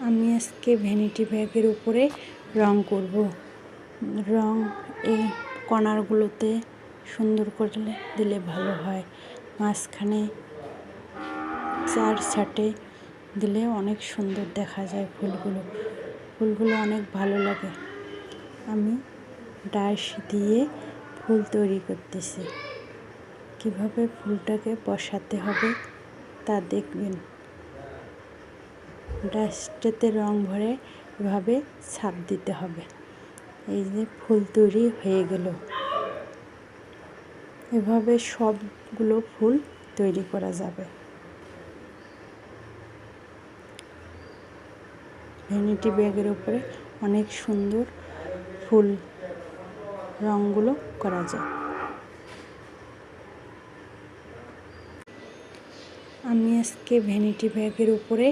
আমি আজকে ভ্যানিটি ব্যাগের উপরে রং করব। রং এই কর্নারগুলোতে সুন্দর করে দিলে ভালো হয়। মাঝখানে 4 ছাটে দিলে অনেক সুন্দর দেখা যায় ফুলগুলো অনেক ভালো লাগে। আমি ডাইস দিয়ে ফুল তৈরি করতেছি। কিভাবে ফুলটাকে বসাতে হবে তা দেখবেন। ডাস্টেতে রং ভরে এভাবে ছাপ দিতে হবে। এই যে ফুল তৈরি হয়ে গেল। এভাবে সবগুলো ফুল তৈরি করা যাবে। ভ্যানিটি ব্যাগের উপরে অনেক সুন্দর ফুল রঙগুলো করা যায়। আমি আজকে ভ্যানিটি ব্যাগের উপরে